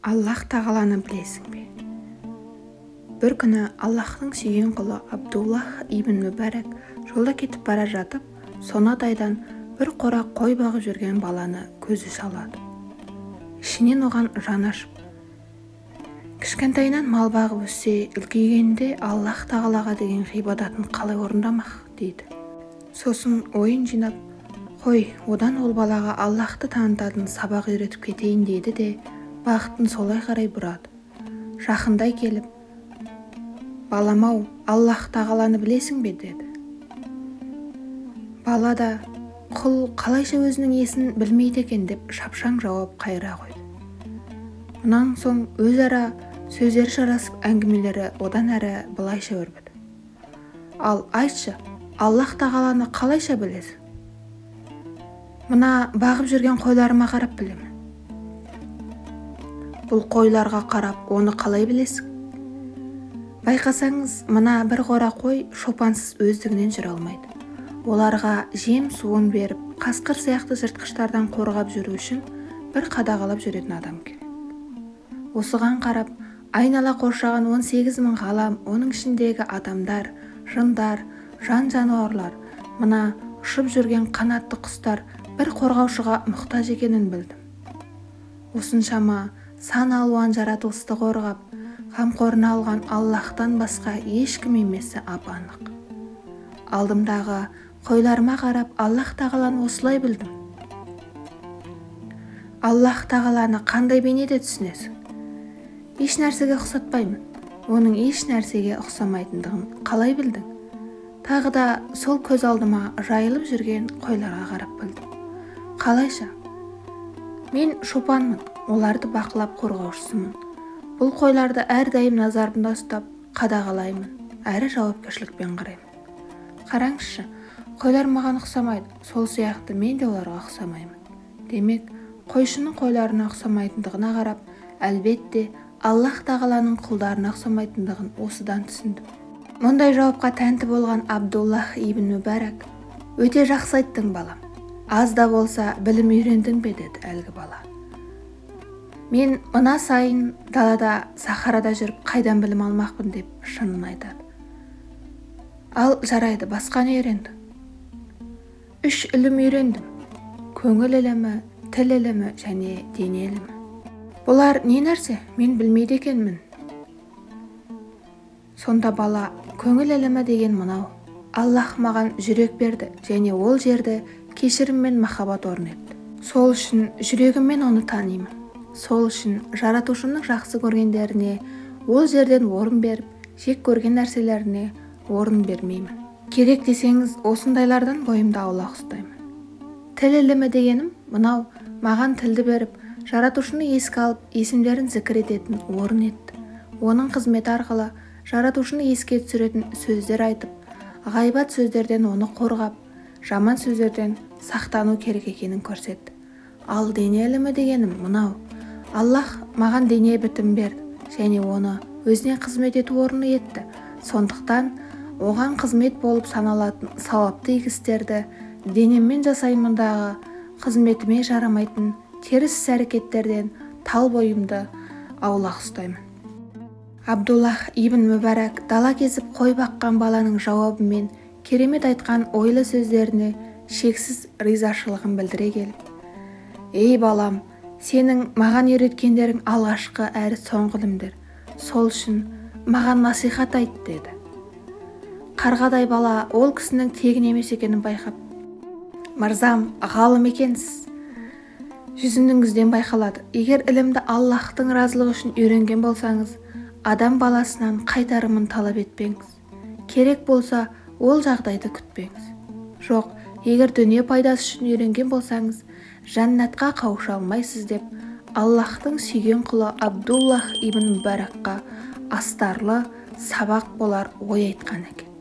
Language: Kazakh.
Аллах тағаланы білесің бе? Бір күні Аллахтың сүйген құлы Абдуллах ибн Мүбәрак жолда кетіп бара жатып, сонадайдан бір қора қой бағып жүрген баланы көзі шалады. Ішінен оған жан ашып, кішкентайынан мал бағып өссе, үлкейгенде Аллах тағалаға деген ғибадатын қалай орындамақ дейді. Сосын ойын жинап, қой, одан ол балаға Аллахты танытатын сабақ үйретіп кетейін дейді де, бақытын солай қарай бұрады. Жақындай келіп, балам-ау, Аллах тағаланы білесің бе деді. Бала да, құл қалайша өзінің есін білмейді екен деп шапшаң жауап қайыра қойды. Мұнан соң өзара сөздер жарасып, әңгімелері одан әрі былайша өрбіді. Ал айтшы, Аллах тағаланы қалайша білесің? Мына бағып жүрген қойларыма қарап білемін. Бұл қойларға қарап, оны қалай білесің? Байқасаңыз, мына бір қора қой шопансыз өздігінен жүре алмайды. Оларға жем суын беріп, қасқыр сияқты жыртқыштардан қорғап жүру үшін бір қадағалап жүретін адам керек. Осыған қарап, айнала қоршаған 18 мың ғалам, оның ішіндегі адамдар, жындар, жан-жануарлар, мына ұшып жүрген қанатты құстар бір қорғаушыға мұқтаж екенін білдім. Осыншама сан алуан жаратылысты қорғап, қамқорына алған Аллахтан басқа ешкім емесі ап-анық. Алдымдағы қойларыма қарап, Аллах тағаланы осылай білдім. Аллах тағаланы қандай бейнеде түсінесің? Еш нәрсеге ұқсатпаймын. Оның еш нәрсеге ұқсамайтындығын қалай білдің? Тағы да сол көз алдыма жайылып жүрген қойларға қарап білдім. Қалайша? Мен шопанмын, оларды бақылап қорғаушысымын. Бұл қойларды әрдайым назарымда ұстап, қадағалаймын, әрі жауапкершілікпен қараймын. Қараңызшы, қойлар маған ұқсамайды, сол сияқты мен де оларға ұқсамаймын. Демек, қойшының қойларына ұқсамайтындығына қарап, әлбетте Аллах тағаланың құлдарына ұқсамайтындығын осыдан түсіндім. Мұндай жауапқа тәнті болған Абдуллах ибн Мүбәрак, өте жақсы айттың балам. Аз да болса білім үйрендің бе деді әлгі бала. Мен мына сайын далада, сахарада жүріп қайдан білім алмақпын деп шынын айтады. Ал жарайды, басқа не үйрендің? 3 ілім үйрендім. Көңіл ілімі, тіл ілімі және дене ілімі. Бұлар не нәрсе? Мен білмейді екенмін. Сонда бала, көңіл ілімі деген мынау. Аллах маған жүрек берді және ол жерді кешірім мен махаббат орнатты. Сол үшін жүрегіммен оны танимын. Сол үшін жаратушының жақсы көргендеріне ол жерден орын беріп, жек көрген нәрселеріне орын бермеймін. Керек десеңіз, осындайлардан бойымды аулақ ұстаймын. Тіл ілімі дегенім мынау, маған тілді беріп, жаратушыны еске алып, есімдерін зікір ететін орын етті. Оның қызметі арқылы жаратушыны еске түсіретін сөздер айтып, ғайбат сөздерден оны қорғап, жаман сөздерден сақтану керек екенін көрсетті. Ал дене ілімі дегенім мынау. Аллах маған дене бітім берді және оны өзіне қызмет ету орны етті. Сондықтан оған қызмет болып саналатын сауапты игі істерді денеммен жасаймындағы қызметіме жарамайтын теріс әрекеттерден тал бойымды аулақ ұстаймын. Абдуллах ибн Мүбәрак дала кезіп қой баққан баланың жауабымен керемет айтқан ойлы сөздеріне шексіз ризашылығын білдіре келіп, ей балам, сенің маған үйреткендерің алғашқы әрі соңғы ілімдер. Сол үшін маған насихат айт деді. Қарғадай бала ол кісінің тегін емес екенін байқап, мырзам, ғалым екенсіз. Жүзіңізден байқалады. Егер ілімді Аллахтың разылығы үшін үйренген болсаңыз, адам баласынан қайтарымын талап етпеңіз. Керек болса, ол жағдайды күтпеңіз. Жоқ, егер дүние пайдасы үшін үйренген болсаңыз, жәннатқа қауыша алмайсыз деп Аллахтың сүйген құлы Абдуллах ибн Мүбәракқа астарлы сабақ болар ой айтқан екен.